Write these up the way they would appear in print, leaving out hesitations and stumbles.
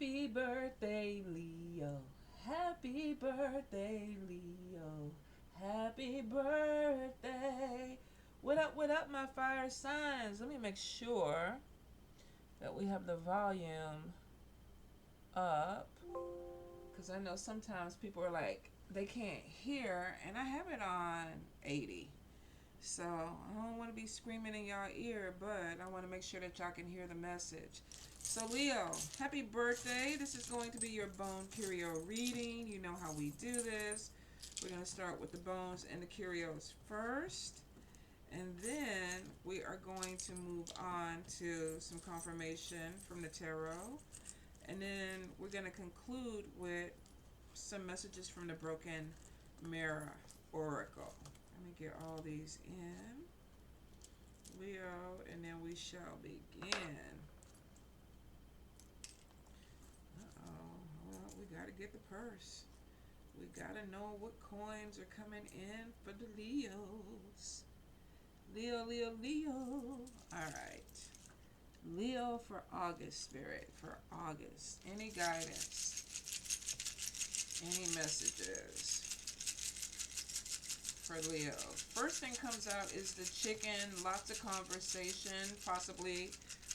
Happy birthday, Leo. Happy birthday, Leo. Happy birthday. What up, my fire signs? Let me make sure that we have the volume up. Because I know sometimes people are like, they can't hear, and I have it on 80. So I don't want to be screaming in y'all ear, but I want to make sure that y'all can hear the message. So Leo, happy birthday. This is going to be your bone curio reading. You know how we do this. We're going to start with the bones and the curios first. And then we are going to move on to some confirmation from the tarot. And then we're going to conclude with some messages from the Broken Mirror Oracle. Let me get all these in. Leo, and then we shall begin. Well, we got to get the purse. We got to know what coins are coming in for the Leos. Leo, Leo, Leo. All right. Leo for August, Spirit, for August. Any guidance? Any messages for Leo? First thing comes out is the chicken. Lots of conversation, possibly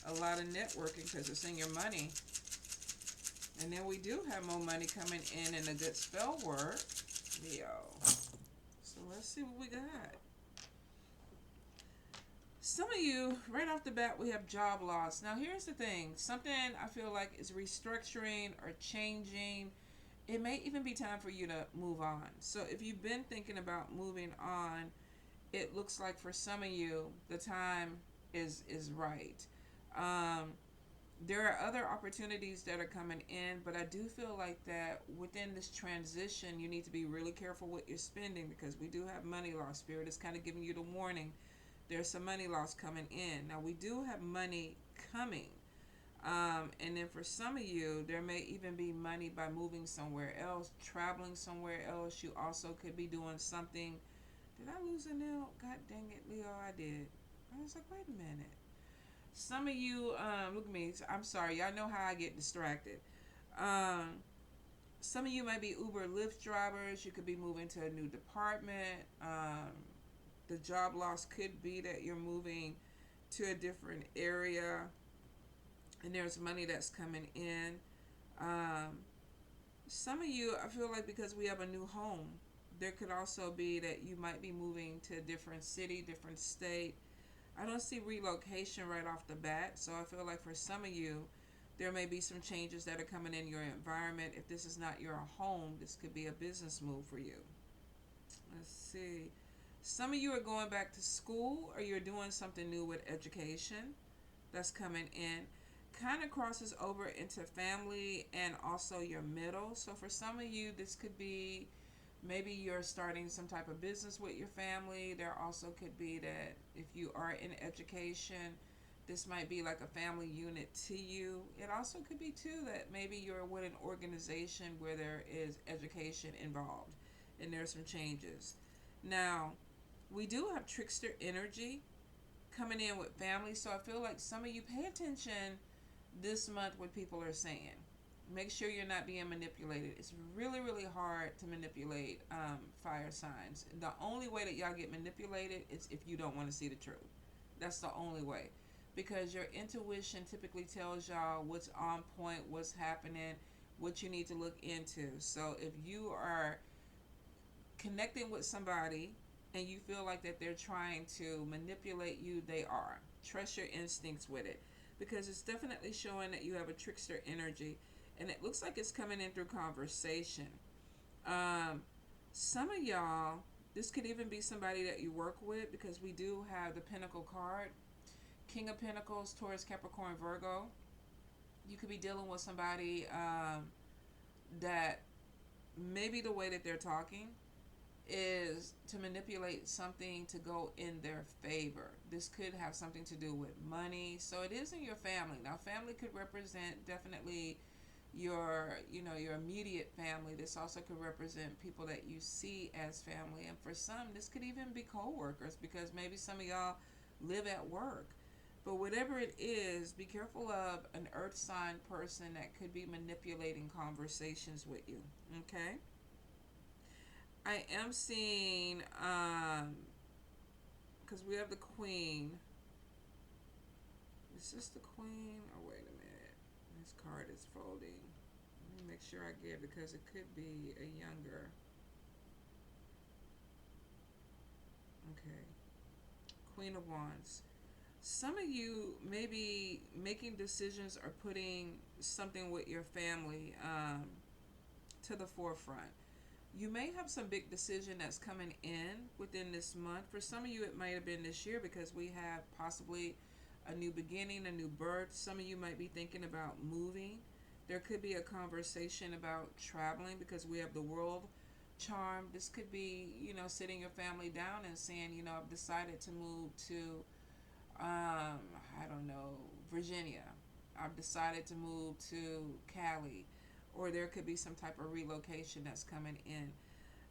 a lot of networking because it's in your money. And then we do have more money coming in and a good spell work, Leo. So let's see what we got. Some of you, right off the bat, we have job loss. Now, here's the thing. Something I feel like is restructuring or changing. It may even be time for you to move on. So if you've been thinking about moving on, it looks like for some of you, the time is right. There are other opportunities that are coming in, but I do feel like that within this transition, you need to be really careful what you're spending because we do have money loss. Spirit is kind of giving you the warning. There's some money loss coming in. Now, we do have money coming. And then for some of you, there may even be money by moving somewhere else, traveling somewhere else. You also could be doing something. Did I lose a nail? God dang it, Leo, I did. I was like, wait a minute. Some of you, look at me. I'm sorry. Y'all know how I get distracted. Some of you might be Uber, Lyft drivers. You could be moving to a new department. The job loss could be that you're moving to a different area and there's money that's coming in. Some of you, I feel like because we have a new home, there could also be that you might be moving to a different city, different state. I don't see relocation right off the bat, so I feel like for some of you, there may be some changes that are coming in your environment. If this is not your home, this could be a business move for you. Let's see. Some of you are going back to school or you're doing something new with education that's coming in. Kind of crosses over into family and also your middle. So for some of you, this could be maybe you're starting some type of business with your family. There also could be that if you are in education, this might be like a family unit to you. It also could be too that maybe you're with an organization where there is education involved and there's some changes. Now, we do have trickster energy coming in with family, so I feel like some of you pay attention this month what people are saying. Make sure you're not being manipulated. It's really, really hard to manipulate fire signs. The only way that y'all get manipulated is if you don't want to see the truth. That's the only way. Because your intuition typically tells y'all what's on point, what's happening, what you need to look into. So if you are connecting with somebody and you feel like that they're trying to manipulate you, they are. Trust your instincts with it. Because it's definitely showing that you have a trickster energy. And it looks like it's coming in through conversation. Some of y'all, this could even be somebody that you work with because we do have the Pentacle card. King of Pentacles, Taurus, Capricorn, Virgo. You could be dealing with somebody that maybe the way that they're talking is to manipulate something to go in their favor. This could have something to do with money. So it is in your family. Now, family could represent definitely your immediate family. This also could represent people that you see as family. And for some, this could even be co-workers because maybe some of y'all live at work. But whatever it is, be careful of an earth sign person that could be manipulating conversations with you. Okay? I am seeing, because we have the queen. Is this the queen? Oh, wait a minute. This card is folding. Let me make sure I get it because it could be a younger. Okay. Queen of Wands. Some of you may be making decisions or putting something with your family to the forefront. You may have some big decision that's coming in within this month. For some of you, it might have been this year because we have possibly a new beginning, a new birth. Some of you might be thinking about moving. There could be a conversation about traveling because we have the world charm. This could be, sitting your family down and saying, I've decided to move to, I don't know, Virginia. I've decided to move to Cali. Or there could be some type of relocation that's coming in.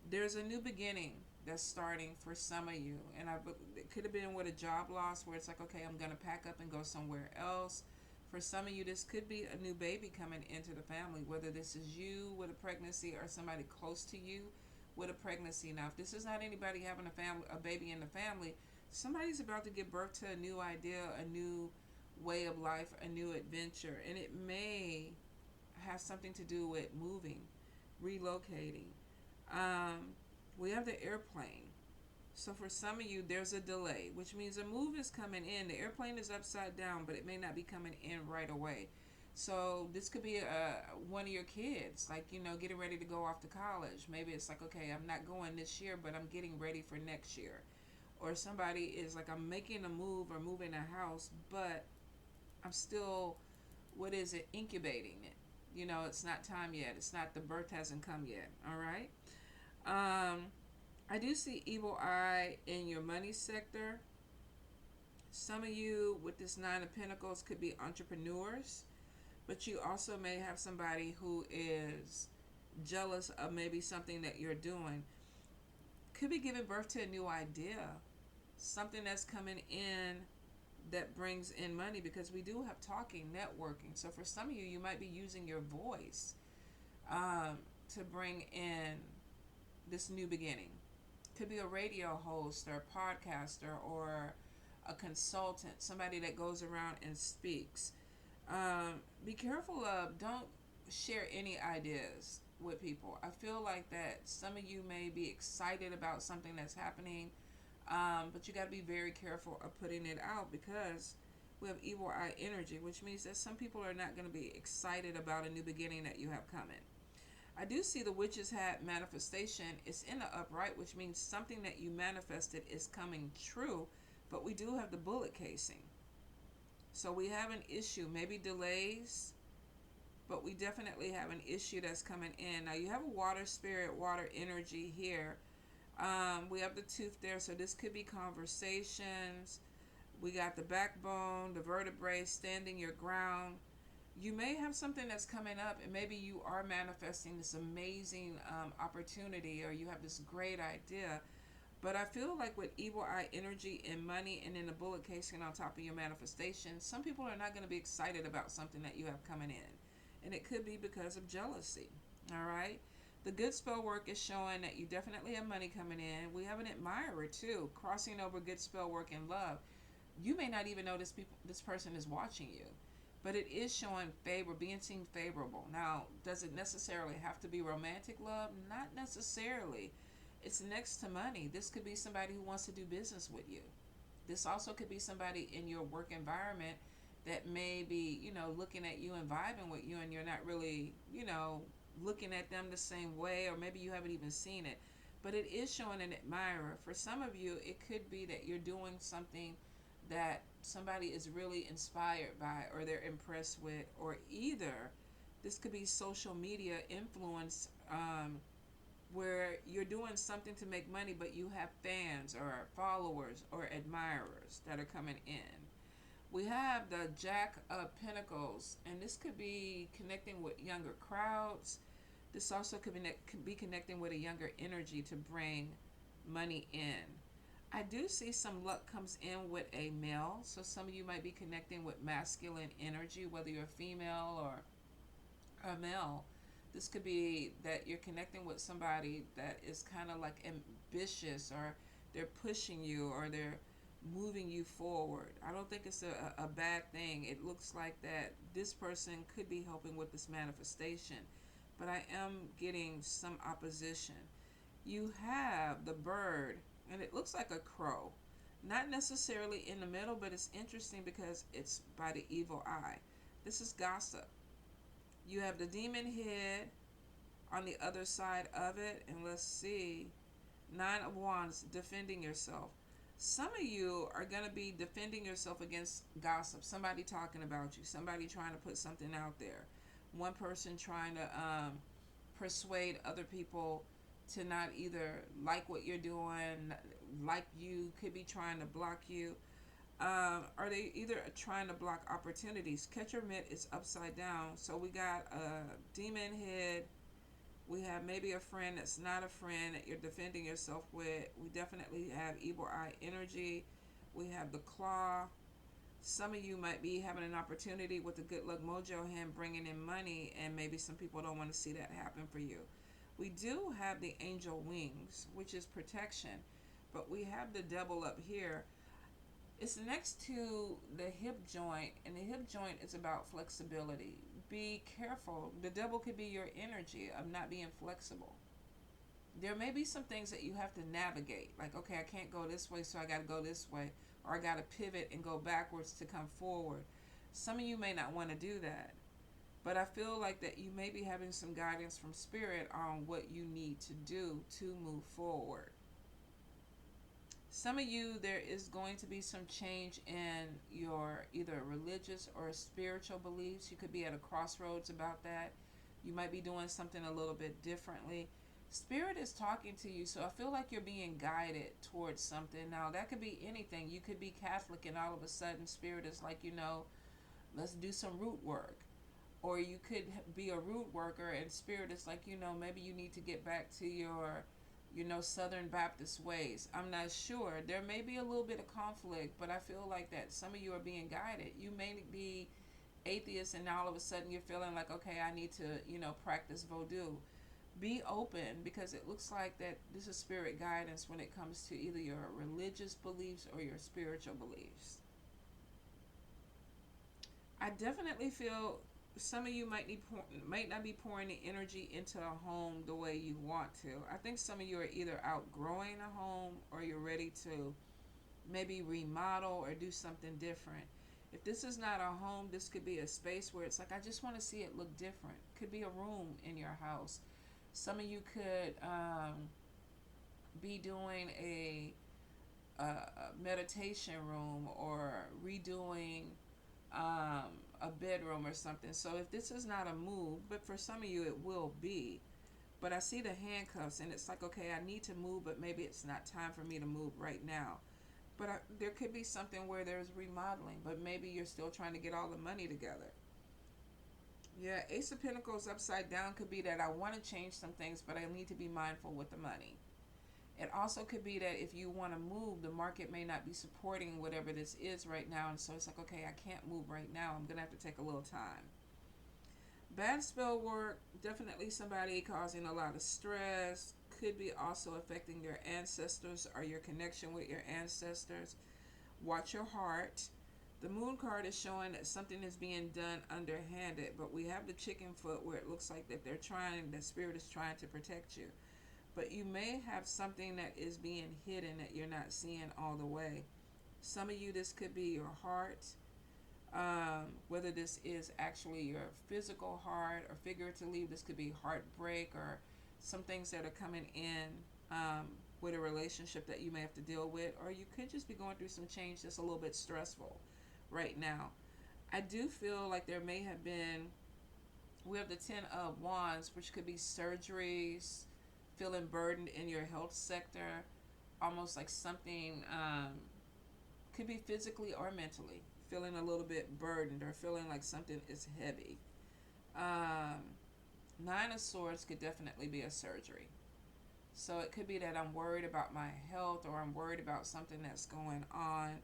There's a new beginning that's starting for some of you. And it could have been with a job loss where it's like, okay, I'm going to pack up and go somewhere else. For some of you, this could be a new baby coming into the family, whether this is you with a pregnancy or somebody close to you with a pregnancy. Now, if this is not anybody having a baby in the family, somebody's about to give birth to a new idea, a new way of life, a new adventure. And it may have something to do with moving, relocating. We have the airplane. So for some of you, there's a delay, which means a move is coming in. The airplane is upside down, but it may not be coming in right away. So this could be one of your kids, like, getting ready to go off to college. Maybe it's like, okay, I'm not going this year, but I'm getting ready for next year. Or somebody is like, I'm making a move or moving a house, but I'm still, incubating it. It's not time yet. It's not, the birth hasn't come yet. All right. I do see evil eye in your money sector. Some of you with this 9 of Pentacles could be entrepreneurs, but you also may have somebody who is jealous of maybe something that you're doing. Could be giving birth to a new idea, something that's coming in that brings in money, because we do have talking, networking. So for some of you, you might be using your voice to bring in this new beginning. Could be a radio host or a podcaster or a consultant, somebody that goes around and speaks. Be careful of, don't share any ideas with people. I feel like that some of you may be excited about something that's happening, but you got to be very careful of putting it out, because we have evil eye energy, which means that some people are not going to be excited about a new beginning that you have coming. I do see the witch's hat manifestation. It's in the upright, which means something that you manifested is coming true, but we do have the bullet casing. So we have an issue, maybe delays, but we definitely have an issue that's coming in. Now you have a water spirit, water energy here. We have the tooth there, so this could be conversations. We got the backbone, the vertebrae, standing your ground. You may have something that's coming up, and maybe you are manifesting this amazing opportunity, or you have this great idea. But I feel like with evil eye energy and money and then the bullet casing on top of your manifestation, some people are not going to be excited about something that you have coming in. And it could be because of jealousy. All right. The good spell work is showing that you definitely have money coming in. We have an admirer too, crossing over good spell work and love. You may not even know this person is watching you, but it is showing favor, being seen favorable. Now, does it necessarily have to be romantic love? Not necessarily. It's next to money. This could be somebody who wants to do business with you. This also could be somebody in your work environment that may be, looking at you and vibing with you, and you're not really, looking at them the same way, or maybe you haven't even seen it. But it is showing an admirer. For some of you, it could be that you're doing something that somebody is really inspired by, or they're impressed with, or either this could be social media influence, where you're doing something to make money, but you have fans or followers or admirers that are coming in. We have the Jack of Pentacles, and this could be connecting with younger crowds. This also could be connecting with a younger energy to bring money in. I do see some luck comes in with a male. So some of you might be connecting with masculine energy, whether you're a female or a male. This could be that you're connecting with somebody that is kind of like ambitious, or they're pushing you, or they're moving you forward. I don't think it's a bad thing. It looks like that this person could be helping with this manifestation, but I am getting some opposition. You have the bird, and it looks like a crow. Not necessarily in the middle, but it's interesting because it's by the evil eye. This is gossip. You have the demon head on the other side of it, and let's see, Nine of Wands, defending yourself. Some of you are going to be defending yourself against gossip. Somebody talking about you. Somebody trying to put something out there. One person trying to persuade other people to not either like what you're doing, like you, could be trying to block you. Are they either trying to block opportunities? Catcher mitt is upside down. So we got a demon head. We have maybe a friend that's not a friend that you're defending yourself with. We definitely have evil eye energy. We have the claw. Some of you might be having an opportunity with the good luck mojo hand bringing in money, and maybe some people don't want to see that happen for you. We do have the angel wings, which is protection, but we have the devil up here. It's next to the hip joint, and the hip joint is about flexibility. Be careful. The devil could be your energy of not being flexible. There may be some things that you have to navigate. Like, okay, I can't go this way, so I got to go this way. Or I got to pivot and go backwards to come forward. Some of you may not want to do that. But I feel like that you may be having some guidance from spirit on what you need to do to move forward. Some of you, there is going to be some change in your either religious or spiritual beliefs. You could be at a crossroads about that. You might be doing something a little bit differently. Spirit is talking to you, so I feel like you're being guided towards something. Now, that could be anything. You could be Catholic, and all of a sudden, Spirit is like, let's do some root work. Or you could be a root worker, and Spirit is like, maybe you need to get back to your Southern Baptist ways. I'm not sure. There may be a little bit of conflict, but I feel like that some of you are being guided. You may be atheist, and now all of a sudden you're feeling like, okay, I need to, practice Vodou. Be open, because it looks like that this is spirit guidance when it comes to either your religious beliefs or your spiritual beliefs. I definitely feel some of you might not be pouring the energy into a home the way you want to. I think some of you are either outgrowing a home, or you're ready to maybe remodel or do something different. If this is not a home, this could be a space where it's like, I just want to see it look different. Could be a room in your house. Some of you could be doing a meditation room, or redoing a bedroom or something. So if this is not a move, but for some of you it will be. But I see the handcuffs, and it's like, okay, I need to move, but maybe it's not time for me to move right now. But there could be something where there's remodeling, but maybe you're still trying to get all the money together. Yeah, Ace of Pentacles upside down could be that I want to change some things, but I need to be mindful with the money. It also could be that if you want to move, the market may not be supporting whatever this is right now. And so it's like, okay, I can't move right now. I'm going to have to take a little time. Bad spell work, definitely somebody causing a lot of stress. Could be also affecting your ancestors or your connection with your ancestors. Watch your heart. The moon card is showing that something is being done underhanded. But we have the chicken foot where it looks like that that spirit is trying to protect you. But you may have something that is being hidden that you're not seeing all the way. Some of you, this could be your heart. Whether this is actually your physical heart, or figuratively, this could be heartbreak, or some things that are coming in with a relationship that you may have to deal with. Or you could just be going through some change that's a little bit stressful right now. I do feel like there may have been, we have the 10 of Wands, which could be surgeries, feeling burdened in your health sector, almost like something could be physically or mentally, feeling a little bit burdened, or feeling like something is heavy. 9 of Swords could definitely be a surgery. So it could be that I'm worried about my health, or I'm worried about something that's going on.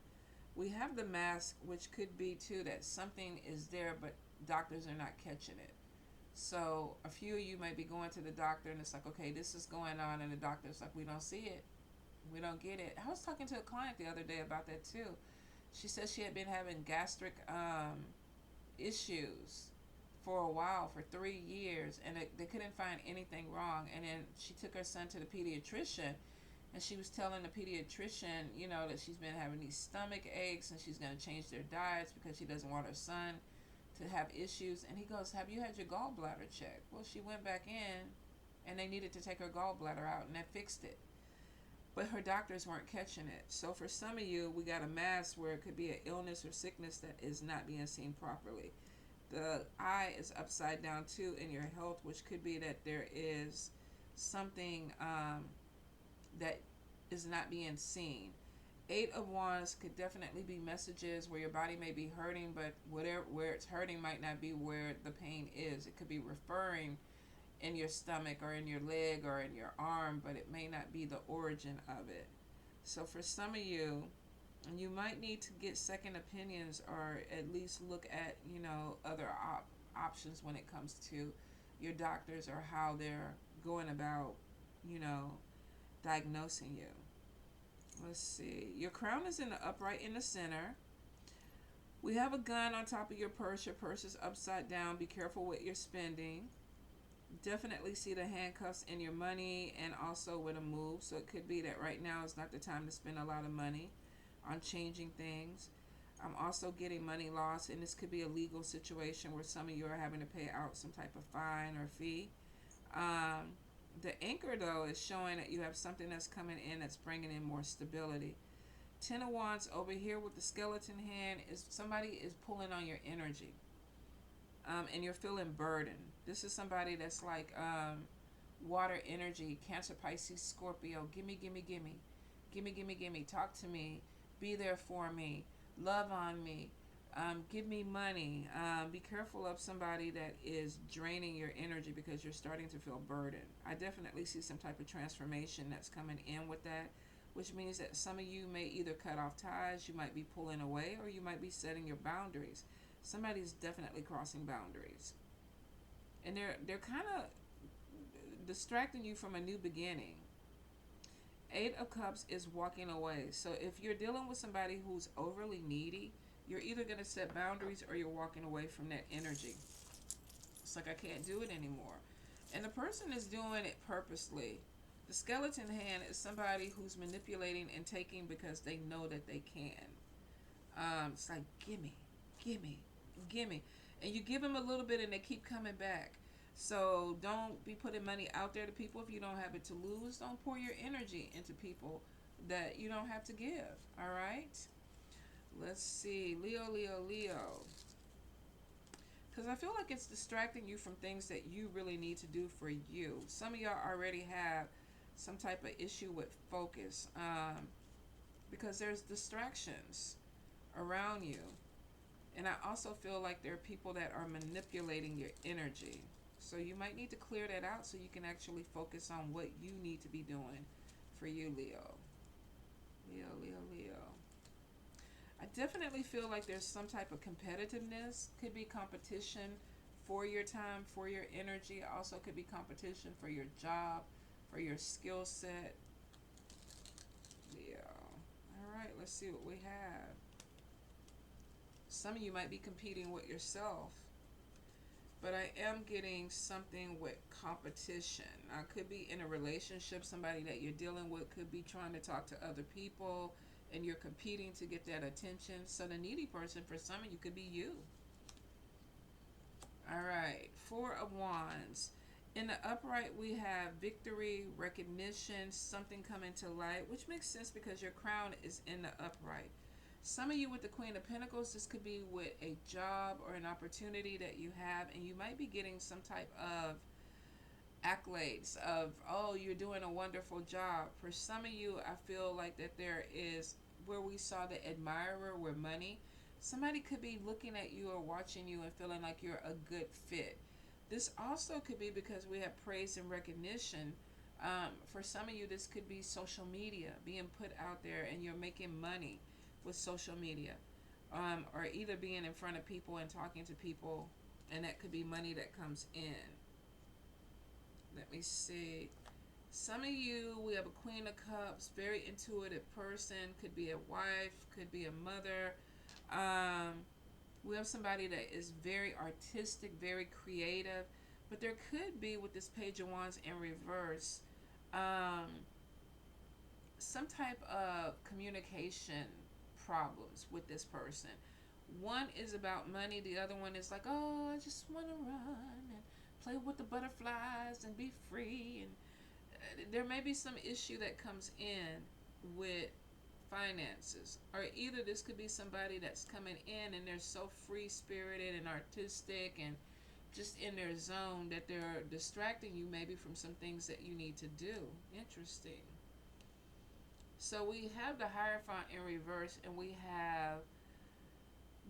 We have the mask, which could be too that something is there, but doctors are not catching it. So a few of you might be going to the doctor and it's like, okay, this is going on, and the doctor's like, we don't see it. We don't get it. I was talking to a client the other day about that too. She said she had been having gastric issues for a while, for 3 years, and they couldn't find anything wrong. And then she took her son to the pediatrician, and she was telling the pediatrician, that she's been having these stomach aches, and she's going to change their diets because she doesn't want her son to have issues. And he goes, have you had your gallbladder checked? Well, she went back in, and they needed to take her gallbladder out, and that fixed it. But her doctors weren't catching it. So for some of you, we got a mass where it could be an illness or sickness that is not being seen properly. The eye is upside down too in your health, which could be that there is something that is not being seen. 8 of Wands could definitely be messages where your body may be hurting, but where it's hurting might not be where the pain is. It could be referring in your stomach or in your leg or in your arm, but it may not be the origin of it. So for some of you, you might need to get second opinions, or at least look at, other options when it comes to your doctors, or how they're going about, diagnosing you. Let's see. Your crown is in the upright in the center. We have a gun on top of your purse. Your purse is upside down. Be careful with your spending. Definitely see the handcuffs in your money, and also with a move. So it could be that right now is not the time to spend a lot of money on changing things. I'm also getting money loss, and this could be a legal situation where some of you are having to pay out some type of fine or fee. The anchor, though, is showing that you have something that's coming in that's bringing in more stability. 10 of Wands over here with the skeleton hand is somebody is pulling on your energy. And you're feeling burdened. This is somebody that's like water energy, Cancer, Pisces, Scorpio. Gimme, gimme, gimme. Gimme, gimme, gimme. Talk to me. Be there for me. Love on me. Give me money. Be careful of somebody that is draining your energy because you're starting to feel burdened. I definitely see some type of transformation that's coming in with that, which means that some of you may either cut off ties, you might be pulling away, or you might be setting your boundaries. Somebody's definitely crossing boundaries. And they're kind of distracting you from a new beginning. 8 of Cups is walking away. So if you're dealing with somebody who's overly needy, you're either going to set boundaries or you're walking away from that energy. It's like, I can't do it anymore. And the person is doing it purposely. The skeleton hand is somebody who's manipulating and taking because they know that they can. It's like, gimme, gimme, gimme. And you give them a little bit and they keep coming back. So don't be putting money out there to people if you don't have it to lose. Don't pour your energy into people that you don't have to give. All right? Let's see. Leo, Leo, Leo. Because I feel like it's distracting you from things that you really need to do for you. Some of y'all already have some type of issue with focus. Because there's distractions around you. And I also feel like there are people that are manipulating your energy. So you might need to clear that out so you can actually focus on what you need to be doing for you, Leo. Leo, Leo, Leo. I definitely feel like there's some type of competitiveness. Could be competition for your time, for your energy. Also could be competition for your job, for your skill set. Leo. All right, let's see what we have. Some of you might be competing with yourself, but I am getting something with competition. I could be in a relationship. Somebody that you're dealing with could be trying to talk to other people, and you're competing to get that attention. So the needy person for some of you could be you. All right, 4 of Wands. In the upright, we have victory, recognition, something coming to light, which makes sense because your crown is in the upright. Some of you with the Queen of Pentacles, this could be with a job or an opportunity that you have, and you might be getting some type of accolades of, oh, you're doing a wonderful job. For some of you, I feel like that there is, where we saw the admirer with money, somebody could be looking at you or watching you and feeling like you're a good fit. This also could be because we have praise and recognition. For some of you, this could be social media being put out there, and you're making money with social media, or either being in front of people and talking to people, and that could be money that comes in. Let me see. Some of you, we have a Queen of Cups, very intuitive person, could be a wife, could be a mother. We have somebody that is very artistic, very creative, but there could be, with this Page of Wands in reverse, um, some type of communication problems with this person. One is about money, the other one is like, oh, I just want to run and play with the butterflies and be free. And there may be some issue that comes in with finances, or either this could be somebody that's coming in and they're so free spirited and artistic and just in their zone that they're distracting you maybe from some things that you need to do. Interesting. So we have the Hierophant in reverse, and we have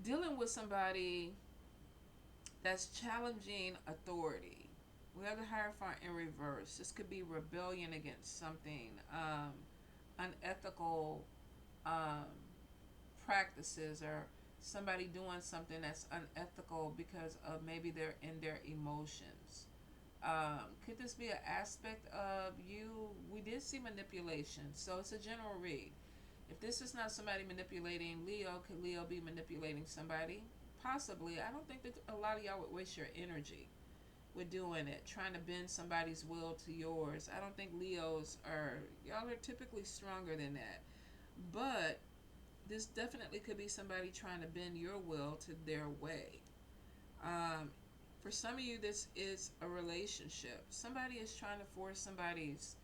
dealing with somebody that's challenging authority. We have the Hierophant in reverse. This could be rebellion against something, unethical um, practices, or somebody doing something that's unethical because of maybe they're in their emotions. Could this be an aspect of you? We did see manipulation, so it's a general read. If this is not somebody manipulating Leo, could Leo be manipulating somebody? Possibly. I don't think that a lot of y'all would waste your energy with doing it, trying to bend somebody's will to yours. I don't think Leos are, y'all are typically stronger than that. But this definitely could be somebody trying to bend your will to their way. For some of you, this is a relationship. Somebody is trying to force somebody's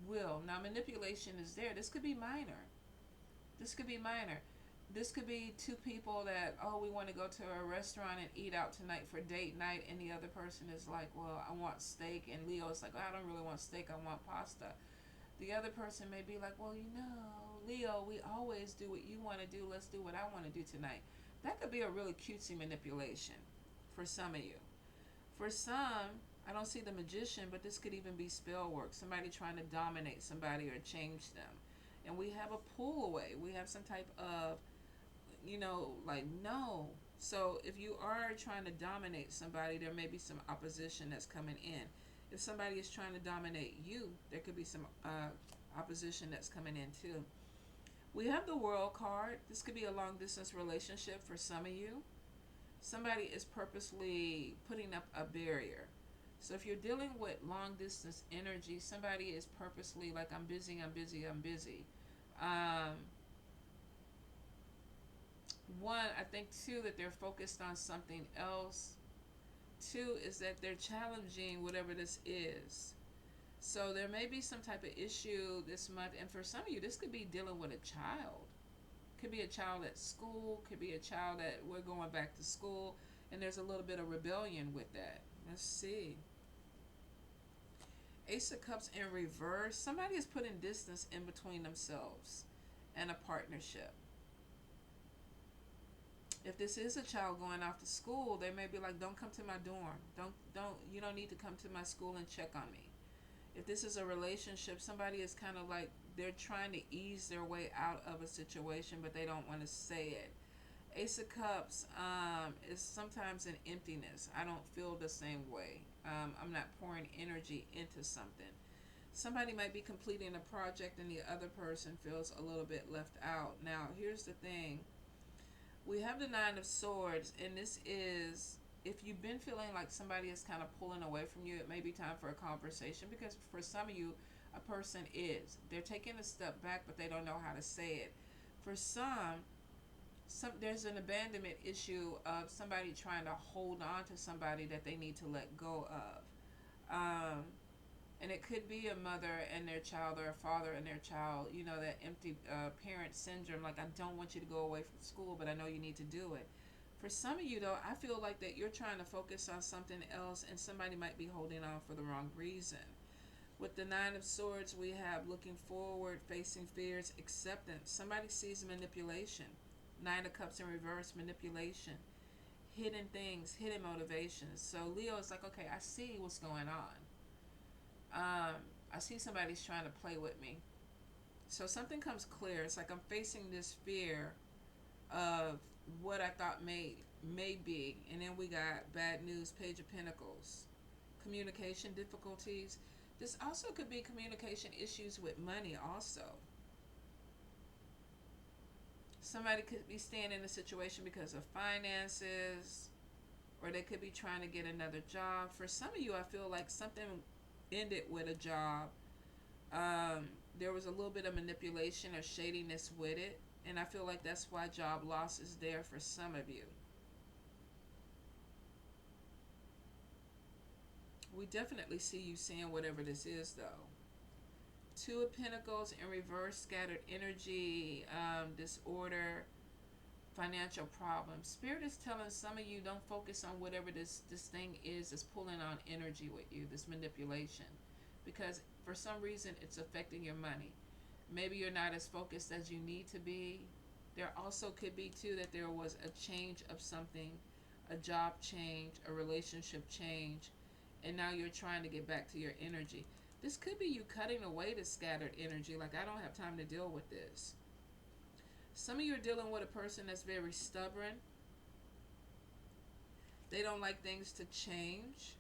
will. Now, manipulation is there. This could be minor. This could be minor. This could be two people that, oh, we want to go to a restaurant and eat out tonight for date night, and the other person is like, well, I want steak, and Leo is like, oh, I don't really want steak, I want pasta. The other person may be like, well, Leo, we always do what you want to do, let's do what I want to do tonight. That could be a really cutesy manipulation for some of you. For some, I don't see the Magician, but this could even be spell work, somebody trying to dominate somebody or change them. And we have a pull away. We have some type of, like, no. So if you are trying to dominate somebody, there may be some opposition that's coming in. If somebody is trying to dominate you, there could be some opposition that's coming in too. We have the World card. This could be a long distance relationship for some of you. Somebody is purposely putting up a barrier. So if you're dealing with long distance energy, somebody is purposely like, I'm busy, I'm busy, I'm busy. One, I think two, that they're focused on something else. Two is that they're challenging whatever this is. So there may be some type of issue this month, and for some of you, this could be dealing with a child. Could be a child at school, could be a child that we're going back to school, and there's a little bit of rebellion with that. Let's see. Ace of Cups in reverse. Somebody is putting distance in between themselves and a partnership. If this is a child going off to school, they may be like, don't come to my dorm. You don't need to come to my school and check on me. If this is a relationship, somebody is kind of like, they're trying to ease their way out of a situation, but they don't want to say it. Ace of Cups is sometimes an emptiness. I don't feel the same way. I'm not pouring energy into something. Somebody might be completing a project and the other person feels a little bit left out. Now, here's the thing. We have the Nine of Swords, and this is, if you've been feeling like somebody is kind of pulling away from you, it may be time for a conversation, because for some of you, a person is. They're taking a step back, but they don't know how to say it. For some there's an abandonment issue of somebody trying to hold on to somebody that they need to let go of. And it could be a mother and their child, or a father and their child, that empty parent syndrome, like, I don't want you to go away from school, but I know you need to do it. For some of you, though, I feel like that you're trying to focus on something else, and somebody might be holding on for the wrong reason. With the Nine of Swords, we have looking forward, facing fears, acceptance. Somebody sees manipulation. Nine of Cups in reverse, manipulation. Hidden things, hidden motivations. So Leo is like, okay, I see what's going on. Um, I see somebody's trying to play with me. So something comes clear. It's like I'm facing this fear of what I thought may be, and then we got bad news, Page of Pentacles, communication difficulties. This also could be communication issues with money also. Somebody could be staying in a situation because of finances, or they could be trying to get another job. For some of you, I feel like something ended with a job. There was a little bit of manipulation or shadiness with it, and I feel like that's why job loss is there for some of you. We definitely see you seeing whatever this is, though. Two of Pentacles in reverse, scattered energy, disorder, financial problems. Spirit is telling some of you, don't focus on whatever this thing is that's pulling on energy with you, this manipulation, because for some reason it's affecting your money. Maybe you're not as focused as you need to be. There also could be too that there was a change of something, a job change, a relationship change, and now you're trying to get back to your energy. This could be you cutting away the scattered energy, like I don't have time to deal with this. Some of you are dealing with a person that's very stubborn. They don't like things to change.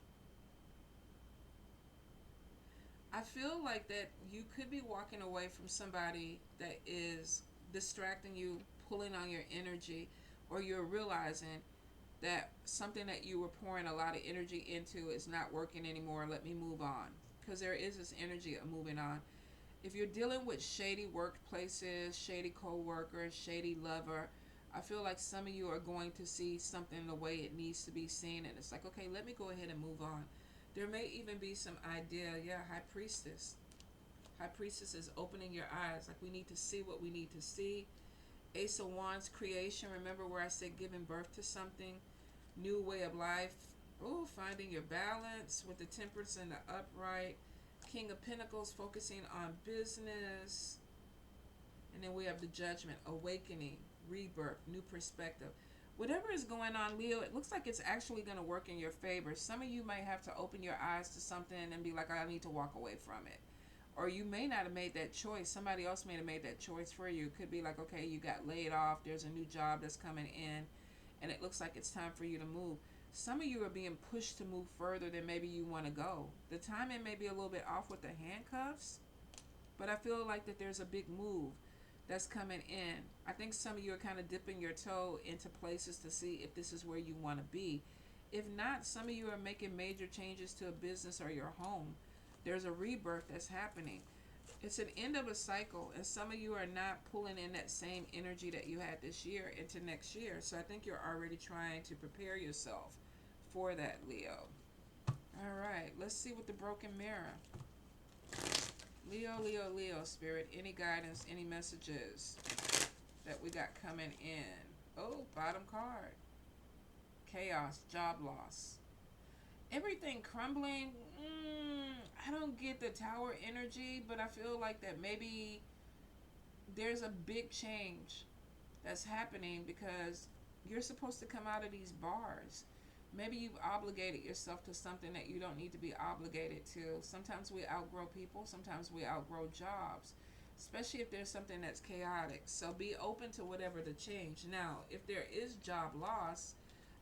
I feel like that you could be walking away from somebody that is distracting you, pulling on your energy, or you're realizing that something that you were pouring a lot of energy into is not working anymore. Let me move on. Because there is this energy of moving on. If you're dealing with shady workplaces, shady co-workers, shady lover, I feel like some of you are going to see something the way it needs to be seen, and it's like, okay, let me go ahead and move on. There may even be some idea, High Priestess. High Priestess is opening your eyes. Like, we need to see what we need to see. Ace of Wands, creation. Remember where I said giving birth to something. New way of life. Oh, finding your balance with the Temperance and the Upright. King of Pentacles, focusing on business. And then we have the Judgment, awakening, rebirth, new perspective. Whatever is going on, Leo, it looks like it's actually going to work in your favor. Some of you might have to open your eyes to something and be like, I need to walk away from it. Or you may not have made that choice. Somebody else may have made that choice for you. It could be like, okay, you got laid off. There's a new job that's coming in, and it looks like it's time for you to move. Some of you are being pushed to move further than maybe you want to go. The timing may be a little bit off with the handcuffs, but I feel like that there's a big move that's coming in. I think some of you are kind of dipping your toe into places to see if this is where you want to be. If not, some of you are making major changes to a business or your home. There's a rebirth that's happening. It's an end of a cycle, and some of you are not pulling in that same energy that you had this year into next year. So I think you're already trying to prepare yourself for that, Leo. All right, let's see what the broken mirror. Leo, Spirit, any guidance, any messages that we got coming in? Oh, bottom card. Chaos, job loss. Everything crumbling. I don't get the tower energy, but I feel like that maybe there's a big change that's happening because you're supposed to come out of these bars. Maybe you've obligated yourself to something that you don't need to be obligated to. Sometimes we outgrow people. Sometimes we outgrow jobs, especially if there's something that's chaotic. So be open to whatever the change. Now, if there is job loss,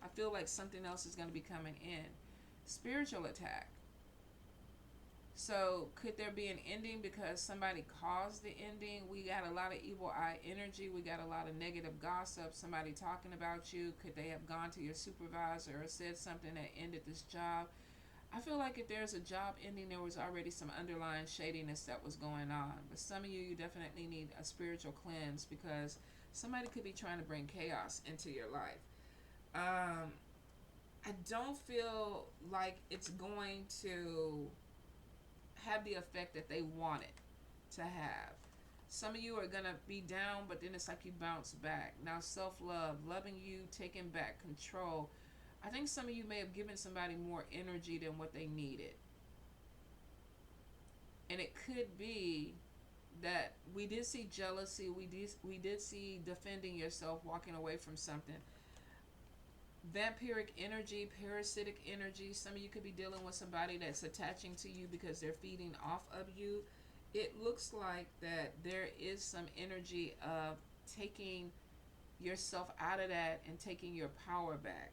I feel like something else is going to be coming in. Spiritual attack. So could there be an ending because somebody caused the ending? We got a lot of evil eye energy. We got a lot of negative gossip. Somebody talking about you. Could they have gone to your supervisor or said something that ended this job? I feel like if there's a job ending, there was already some underlying shadiness that was going on. But some of you definitely need a spiritual cleanse because somebody could be trying to bring chaos into your life. I don't feel like it's going to have the effect that they want it to have. Some of you are going to be down, but then it's like you bounce back. Now, self-love, loving you, taking back control. I think some of you may have given somebody more energy than what they needed. And it could be that we did see jealousy. We did see defending yourself, walking away from something. vampiric energy, parasitic energy. Some of you could be dealing with somebody that's attaching to you because they're feeding off of you. It looks like that there is some energy of taking yourself out of that and taking your power back.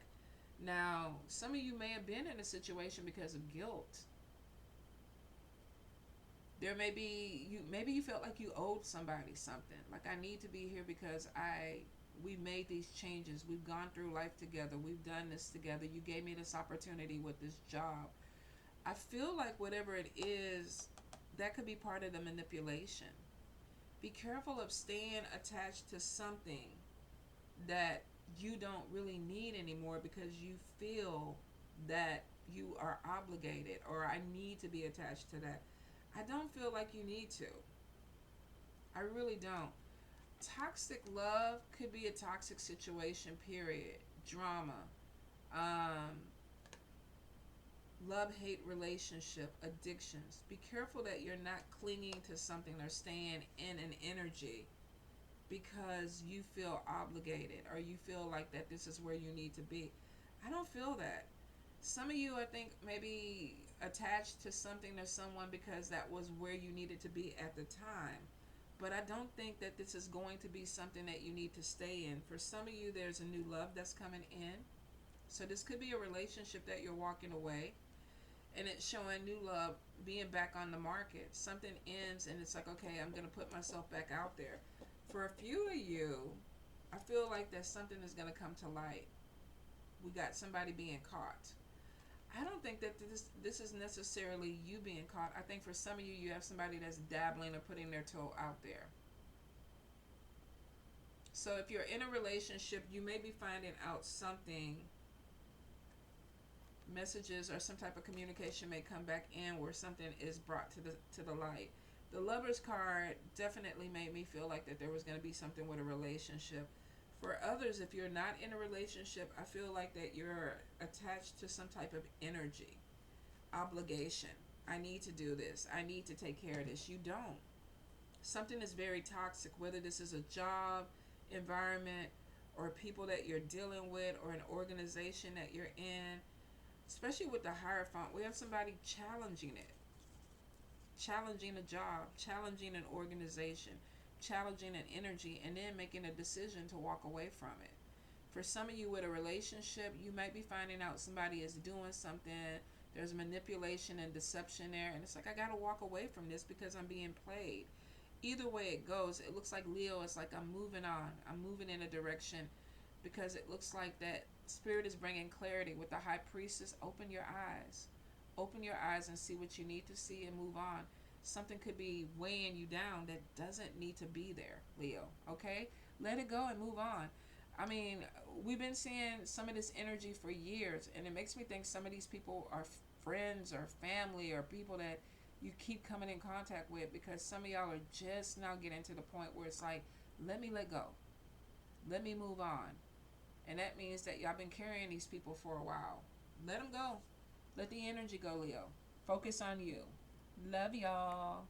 Now, some of you may have been in a situation because of guilt. There may be you, maybe you felt like you owed somebody something. Like, I need to be here because we made these changes. We've gone through life together. We've done this together. You gave me this opportunity with this job. I feel like whatever it is, that could be part of the manipulation. Be careful of staying attached to something that you don't really need anymore because you feel that you are obligated, or I need to be attached to that. I don't feel like you need to. I really don't. Toxic love could be a toxic situation, period. Drama, um, love hate relationship, addictions. Be careful that you're not clinging to something or staying in an energy because you feel obligated or you feel like that this is where you need to be. I don't feel that. Some of you, I think, maybe attached to something or someone because that was where you needed to be at the time. But I don't think that this is going to be something that you need to stay in. For some of you, there's a new love that's coming in. So this could be a relationship that you're walking away, and it's showing new love being back on the market. Something ends and it's like, okay, I'm going to put myself back out there. For a few of you, I feel like that something is going to come to light. We got somebody being caught. I don't think that this is necessarily you being caught. I think for some of you, you have somebody that's dabbling or putting their toe out there. So if you're in a relationship, you may be finding out something, messages or some type of communication may come back in where something is brought to the light. The Lover's card definitely made me feel like that there was going to be something with a relationship. For others, if you're not in a relationship, I feel like that you're attached to some type of energy, obligation. I need to do this. I need to take care of this. You don't. Something is very toxic, whether this is a job, environment, or people that you're dealing with, or an organization that you're in. Especially with the Hierophant, we have somebody challenging it. Challenging a job, challenging an organization, challenging an energy, and then making a decision to walk away from it. For some of you with a relationship, you might be finding out somebody is doing something. There's manipulation and deception there, and it's like, I gotta walk away from this because I'm being played. Either way it goes, it looks like Leo is like, I'm moving on. I'm moving in a direction because it looks like that Spirit is bringing clarity with the High Priestess. Open your eyes. Open your eyes and see what you need to see and move on. Something could be weighing you down that doesn't need to be there, Leo. Okay? Let it go and move on. I mean, we've been seeing some of this energy for years, and it makes me think some of these people are friends or family or people that you keep coming in contact with, because some of y'all are just now getting to the point where it's like, let me let go. Let me move on. And that means that y'all been carrying these people for a while. Let them go. Let the energy go, Leo. Focus on you. Love y'all.